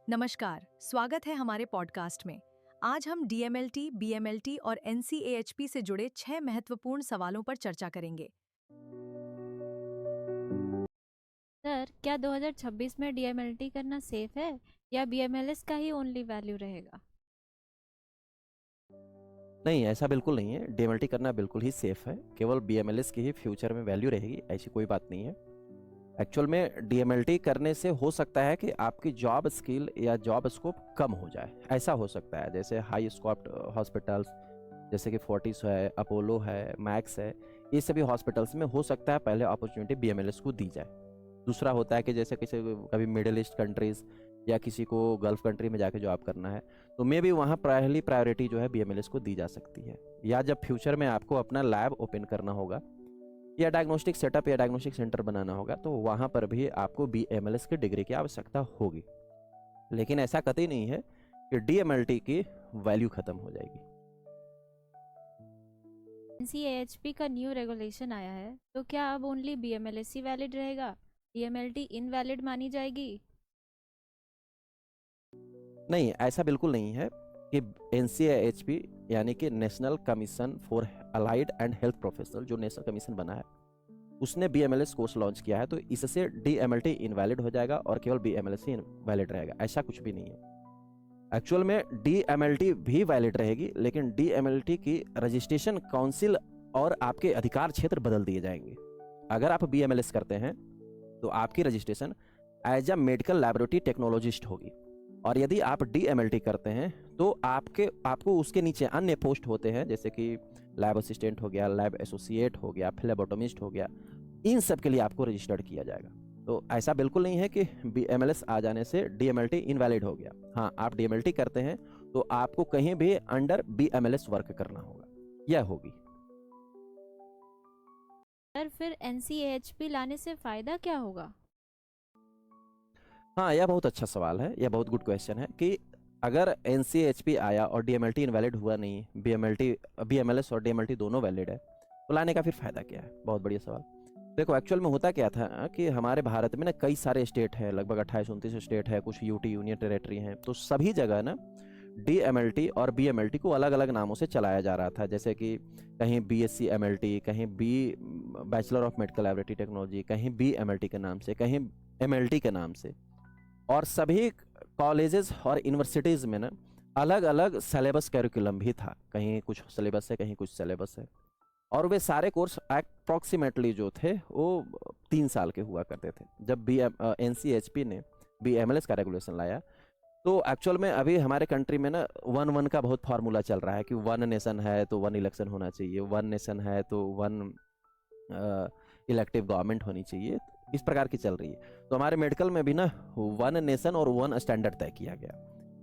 नमस्कार, स्वागत है हमारे पॉडकास्ट में। आज हम डीएमएलटी, बीएमएलटी और एनसीएएचपी से जुड़े 6 महत्वपूर्ण सवालों पर चर्चा करेंगे। सर, क्या 2026 में डीएमएलटी करना सेफ है या बीएमएलएस का ही ओनली वैल्यू रहेगा? नहीं, ऐसा बिल्कुल नहीं है। डीएमएलटी करना बिल्कुल ही सेफ है। केवल बीएमएलएस की ही फ्यूचर में वैल्यू रहेगी, ऐसी कोई बात नहीं है। एक्चुअल में डीएमएलटी करने से हो सकता है कि आपकी जॉब स्किल या जॉब स्कोप कम हो जाए, ऐसा हो सकता है। जैसे हाई स्कोप्ड हॉस्पिटल्स जैसे कि फोर्टिस है, अपोलो है, मैक्स है, ये सभी हॉस्पिटल्स में हो सकता है पहले अपॉर्चुनिटी बीएमएलएस को दी जाए। दूसरा होता है कि जैसे किसी कभी मिडिल ईस्ट कंट्रीज़ या किसी को गल्फ कंट्री में जाके जॉब करना है, तो मे भी वहाँ पहली प्रायोरिटी जो है बीएमएलएस को दी जा सकती है। या जब फ्यूचर में आपको अपना लैब ओपन करना होगा या डायग्नोस्टिक सेटअप या डायग्नोस्टिक सेंटर बनाना होगा, तो वहाँ पर भी आपको बीएमएलएस की डिग्री की आवश्यकता होगी। लेकिन ऐसा कतई नहीं है कि डीएमएलटी की वैल्यू खत्म हो जाएगी। एनसीएएचपी का न्यू रेगुलेशन आया है, तो क्या अब ओनली बीएमएलएस ही वैलिड रहेगा? डीएमएलटी इनवैलिड मानी जाएगी? नहीं, ऐसा बिल्कुल नहीं है कि एनसीएएचपी यानी कि national commission for allied and health professional, जो नेशनल कमीशन बना है, उसने बीएमएलएस कोर्स लॉन्च किया है, तो इससे डीएमएलटी इनवैलिड हो जाएगा और केवल बीएमएलएस ही वैलिड रहेगा। ऐसा कुछ भी नहीं है। एक्चुअल में डीएमएलटी भी वैलिड रहेगी, लेकिन डीएमएलटी की रजिस्ट्रेशन काउंसिल और आपके अधिकार क्षेत्र बदल दिए जाएंगे। अगर आप बीएमएलएस करते हैं तो आपकी registration as a medical laboratory technologist होगी, और यदि आप डीएमएलटी करते हैं तो आपको उसके नीचे अन्य पोस्ट होते हैं, जैसे कि लैब असिस्टेंट हो गया, लैब एसोसिएट हो गया, फ्लेबोटोमिस्ट हो गया। इन सब के लिए आपको रजिस्टर्ड किया जाएगा। तो ऐसा बिल्कुल नहीं है कि बीएमएलएस आ जाने से डीएमएलटी इनवैलिड हो गया। हाँ, आप डीएमएलटी करते हैं तो आपको कहीं भी अंडर बीएमएलएस वर्क करना होगा, यह होगी। सर, फिर एनसीएएचपी लाने से फ़ायदा क्या होगा? हाँ, यह बहुत अच्छा सवाल है, यह बहुत गुड क्वेश्चन है कि अगर एनसीएचपी आया और डीएमएलटी इनवैलिड हुआ नहीं, बीएमएलएस और डीएमएलटी दोनों वैलिड है, तो लाने का फिर फायदा क्या है? बहुत बढ़िया सवाल। देखो, एक्चुअल में होता क्या था कि हमारे भारत में ना कई सारे स्टेट हैं, लगभग 28-29 स्टेट है, कुछ यूटी यूनियन टेरेटरी हैं, तो सभी जगह ना डीएमएलटी और बीएमएलटी को अलग अलग नामों से चलाया जा रहा था। जैसे कि कहीं बीएससी एमएलटी, कहीं B bachelor of medical laboratory technology, कहीं बीएमएलटी के नाम से, कहीं एमएलटी के नाम से। और सभी कॉलेजेस और यूनिवर्सिटीज़ में ना अलग अलग सिलेबस कैरिकुलम भी था, कहीं कुछ सिलेबस है, कहीं कुछ सिलेबस है। और वे सारे कोर्स अप्रॉक्सीमेटली जो थे वो 3 साल के हुआ करते थे। जब एनसीएचपी ने बीएमएलएस का रेगुलेशन लाया, तो एक्चुअल में अभी हमारे कंट्री में ना 1-1 का बहुत फार्मूला चल रहा है कि 1 नेशन है तो 1 इलेक्शन होना चाहिए, 1 नेशन है तो 1 इलेक्टिव गवर्नमेंट होनी चाहिए, इस प्रकार की चल रही है। तो हमारे मेडिकल में भी ना 1 नेशन और 1 स्टैंडर्ड तय किया गया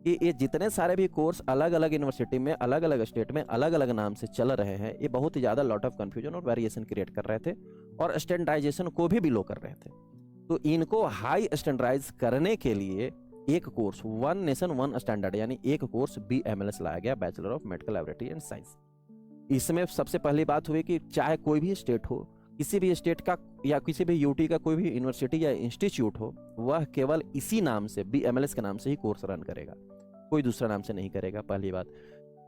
कि ये जितने सारे भी कोर्स अलग अलग यूनिवर्सिटी में, अलग अलग स्टेट में, अलग अलग नाम से चल रहे हैं, ये बहुत ही ज़्यादा लॉट ऑफ कन्फ्यूजन और वेरिएशन क्रिएट कर रहे थे और स्टैंडर्डाइजेशन को भी लो कर रहे थे। तो इनको हाई स्टैंडर्डाइज करने के लिए एक कोर्स 1 नेशन 1 स्टैंडर्ड यानी एक कोर्स बीएमएलएस लाया गया, bachelor of medical laboratory and science. इसमें सबसे पहली बात हुई कि चाहे कोई भी स्टेट हो, किसी भी स्टेट का या किसी भी यूटी का कोई भी यूनिवर्सिटी या इंस्टीट्यूट हो, वह केवल इसी नाम से, बीएमएलएस के नाम से ही कोर्स रन करेगा, कोई दूसरा नाम से नहीं करेगा, पहली बात।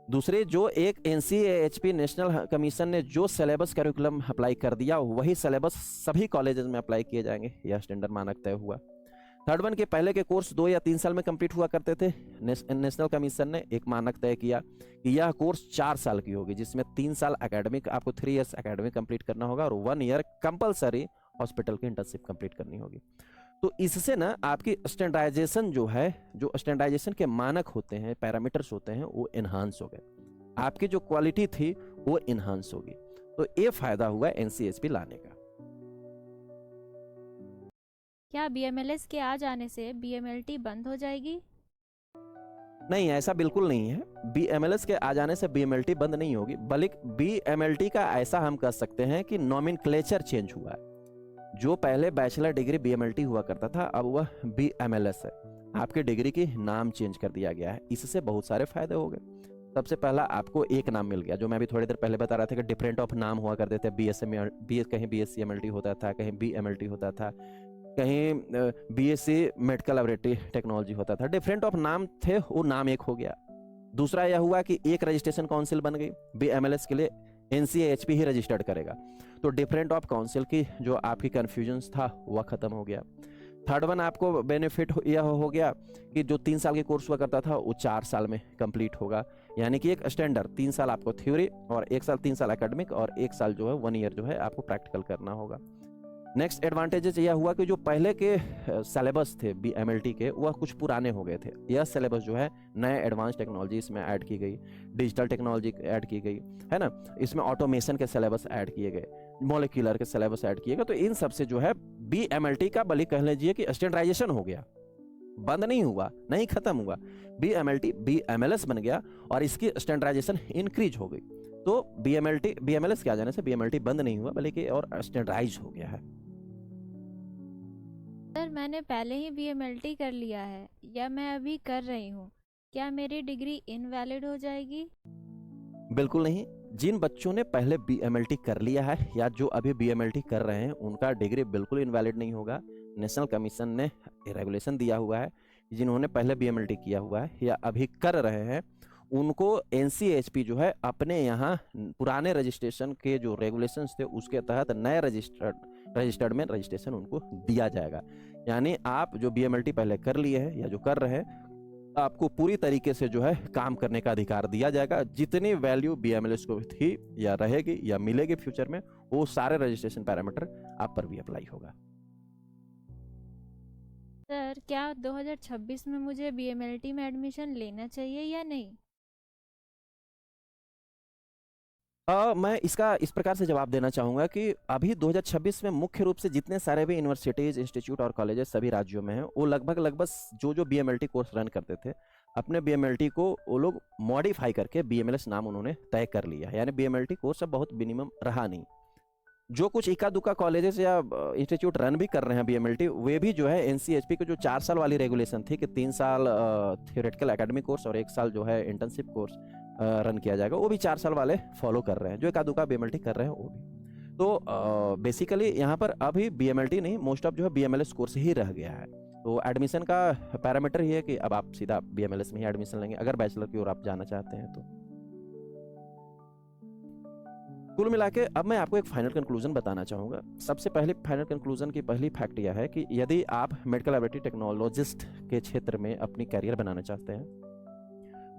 दूसरे, जो एक एनसीएएचपी नेशनल कमीशन ने जो सिलेबस कैरिकुलम अप्लाई कर दिया, वही सिलेबस सभी कॉलेजेस में अप्लाई किए जाएंगे, यह स्टैंडर्ड मानक तय हुआ। थर्ड वन के पहले के कोर्स 2 या 3 साल में कंप्लीट हुआ करते थे। नेशनल कमीशन ने एक मानक तय किया कि यह कोर्स 4 साल की होगी, जिसमें 3 साल एकेडमिक, आपको 3 इयर्स एकेडमिक कंप्लीट करना होगा और 1 ईयर कंपलसरी हॉस्पिटल की इंटर्नशिप कंप्लीट करनी होगी। तो इससे ना आपकी स्टैंडर्डाइजेशन जो है, जो स्टैंडर्डाइजेशन के मानक होते हैं, पैरामीटर्स होते हैं, वो इन्हांस हो गए, आपकी जो क्वालिटी थी वो इन्हांस होगी। तो ये फायदा हुआ एनसीएचपी लाने का। क्या बीएमएलएस के आ जाने से बीएमएलटी बंद हो जाएगी? नहीं, ऐसा बिल्कुल नहीं है। बीएमएलएस के आ जाने से बीएमएलटी बंद नहीं होगी, बल्कि बीएमएलटी का ऐसा हम कह सकते हैं कि नॉमेनक्लेचर चेंज हुआ है। जो पहले बैचलर डिग्री बीएमएलटी हुआ करता था, अब वह बीएमएलएस है। आपकी डिग्री की नाम चेंज कर दिया गया है, इससे बहुत सारे फायदे हो गए। सबसे पहला, आपको एक नाम मिल गया, जो मैं भी थोड़ी देर पहले बता रहा था कि डिफरेंट ऑफ नाम हुआ करते थे। कहीं बीएससी एमएलटी होता था, कहीं बीएमएलटी होता था, कहीं बीएससी मेडिकल लैबोरेटरी टेक्नोलॉजी होता था, डिफरेंट ऑफ नाम थे, वो नाम एक हो गया। दूसरा यह हुआ कि एक रजिस्ट्रेशन काउंसिल बन गई, बीएमएलएस के लिए एनसीएएचपी ही रजिस्टर्ड करेगा, तो डिफरेंट ऑफ काउंसिल की जो आपकी कन्फ्यूजन था वह खत्म हो गया। थर्ड वन आपको बेनिफिट यह हो गया कि जो 3 साल के कोर्स हुआ करता था वो 4 साल में कंप्लीट होगा, यानी कि एक स्टैंडर्ड 3 साल आपको थ्योरी और 1 साल 3 साल एकेडमिक और 1 साल जो है 1 ईयर जो है आपको प्रैक्टिकल करना होगा। नेक्स्ट एडवांटेजेस यह हुआ कि जो पहले के सिलेबस थे बीएमएलटी के वह कुछ पुराने हो गए थे, यह सिलेबस जो है नए एडवांस टेक्नोलॉजी इसमें ऐड की गई, डिजिटल टेक्नोलॉजी ऐड की गई है ना, इसमें ऑटोमेशन के सिलेबस ऐड किए गए, मॉलिक्यूलर के सिलेबस ऐड किए गए, तो इन सब से जो है बीएमएलटी का बल्कि कह लीजिए कि स्टैंडर्डाइजेशन हो गया, बंद नहीं हुआ, नहीं खत्म हुआ, बीएमएलटी बीएमएलएस बन गया और इसकी स्टैंडर्डाइजेशन इंक्रीज हो गई। तो बीएमएलटी बीएमएलएस के आ जाने से बीएमएलटी बंद नहीं हुआ बल्कि और स्टैंडर्डाइज हो गया है। सर मैंने पहले ही बीएमएलटी कर लिया है या मैं अभी कर रही हूँ, क्या मेरी डिग्री इनवैलिड हो जाएगी? बिल्कुल नहीं, जिन बच्चों ने पहले बीएमएलटी कर लिया है या जो अभी बीएमएलटी कर रहे हैं उनका डिग्री बिल्कुल इनवैलिड नहीं होगा। नेशनल कमीशन ने रेगुलेशन दिया हुआ है, जिन्होंने पहले बीएमएलटी किया हुआ है या अभी कर रहे हैं उनको एनसीएचपी जो है अपने यहाँ पुराने रजिस्ट्रेशन के जो रेगुलेशंस थे उसके तहत नए रजिस्टर्ड में रजिस्ट्रेशन उनको दिया जाएगा। यानी आप जो बीएमएलटी पहले कर लिए हैं या जो कर रहे हैं आपको पूरी तरीके से जो है काम करने का अधिकार दिया जाएगा। जितनी वैल्यू बीएमएलएस को थी या रहेगी या मिलेगी फ्यूचर में वो सारे रजिस्ट्रेशन पैरामीटर आप पर भी अप्लाई होगा। सर क्या 2026 में मुझे बीएमएलटी में एडमिशन लेना चाहिए या नहीं? मैं इसका इस प्रकार से जवाब देना चाहूँगा कि अभी 2026 में मुख्य रूप से जितने सारे भी यूनिवर्सिटीज़, इंस्टीट्यूट और कॉलेजेस सभी राज्यों में हैं वो लगभग जो बीएमएलटी कोर्स रन करते थे अपने बीएमएलटी को वो लोग मॉडिफाई करके बीएमएलएस नाम उन्होंने तय कर लिया है, यानी बीएमएलटी कोर्स अब बहुत मिनिमम रहा नहीं। जो कुछ इक्का दुक्का कॉलेजेस या इंस्टीट्यूट रन भी कर रहे हैं बीएमएलटी वे भी जो है एनसीएचपी के जो 4 साल वाली रेगुलेशन थी कि 3 साल थियोरेटिकल एकेडमिक कोर्स और 1 साल जो है इंटर्नशिप कोर्स रन किया जाएगा, वो भी 4 साल वाले फॉलो कर रहे हैं, जो इक्का दुक्का बीएमएलटी कर रहे हैं वो भी। तो बेसिकली यहाँ पर अभी बीएमएलटी नहीं, मोस्ट ऑफ जो है बीएमएलएस कोर्स ही रह गया है। तो एडमिशन का पैरामीटर ही है कि अब आप सीधा बीएमएलएस में ही एडमिशन लेंगे अगर बैचलर की ओर आप जाना चाहते हैं तो। कुल मिला के अब मैं आपको एक फाइनल कंक्लूजन बताना चाहूँगा। सबसे पहले फाइनल कंक्लूजन की पहली फैक्ट यह है कि यदि आप मेडिकल लैबोरेटरी टेक्नोलॉजिस्ट के क्षेत्र में अपनी कैरियर बनाना चाहते हैं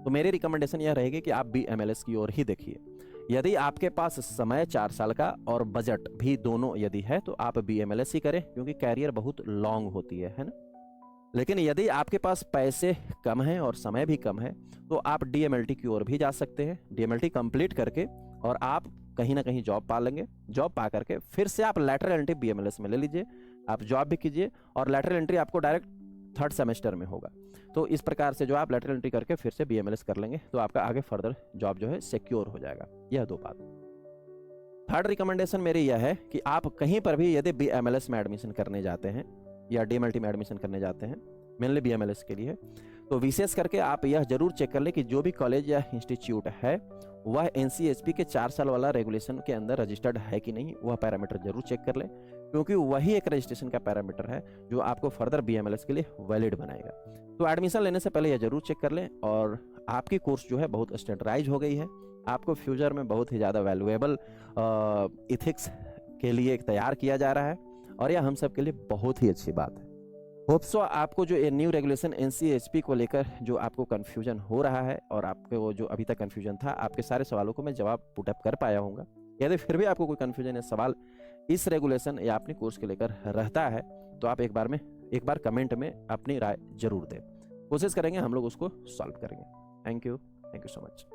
तो मेरी रिकमेंडेशन यह रहेगी कि आप बीएमएलएस की ओर ही देखिए। यदि आपके पास समय 4 साल का और बजट भी दोनों यदि है तो आप बीएमएलएस ही करें, क्योंकि कैरियर बहुत लॉन्ग होती है ना। लेकिन यदि आपके पास पैसे कम हैं और समय भी कम है तो आप डीएमएलटी की ओर भी जा सकते हैं। डीएमएलटी कंप्लीट करके और आप कहीं ना कहीं जॉब पा लेंगे, जॉब पा करके फिर से आप लैटरल एंट्री बीएमएलएस में ले लीजिए, आप जॉब भी कीजिए और लैटरल एंट्री आपको डायरेक्ट 3rd सेमेस्टर में होगा। तो इस प्रकार से जो आप लैटरल एंट्री करके फिर से बीएमएलएस कर लेंगे तो आपका आगे फर्दर जॉब जो है सिक्योर हो जाएगा। यह 2 बात। थर्ड रिकमेंडेशन मेरी यह है कि आप कहीं पर भी यदि बीएमएलएस में एडमिशन करने जाते हैं या डीएमएलटी में एडमिशन करने जाते हैं, मेनली बीएमएलएस के लिए, तो विशेष करके आप यह जरूर चेक कर लें कि जो भी कॉलेज या इंस्टीट्यूट है वह एनसीएचपी के 4 साल वाला रेगुलेशन के अंदर रजिस्टर्ड है कि नहीं, वह पैरामीटर जरूर चेक कर लें, क्योंकि वही एक रजिस्ट्रेशन का पैरामीटर है जो आपको फर्दर बीएमएलएस के लिए वैलिड बनाएगा। तो एडमिशन लेने से पहले यह जरूर चेक कर लें। और आपकी कोर्स जो है बहुत स्टैंडर्डाइज हो गई है, आपको फ्यूचर में बहुत ही ज़्यादा वैल्यूएबल इथिक्स के लिए तैयार किया जा रहा है और यह हम सब के लिए बहुत ही अच्छी बात है। होप सो आपको जो ये न्यू रेगुलेशन एनसीएचपी को लेकर जो आपको कन्फ्यूजन हो रहा है और आपके वो जो अभी तक कन्फ्यूजन था, आपके सारे सवालों को मैं जवाब पुटअप कर पाया हूँगा। यदि फिर भी आपको कोई कन्फ्यूजन या सवाल इस रेगुलेशन या अपनी कोर्स के लेकर रहता है तो आप एक बार कमेंट में अपनी राय जरूर दें, कोशिश करेंगे हम लोग उसको सॉल्व करेंगे। Thank you so much.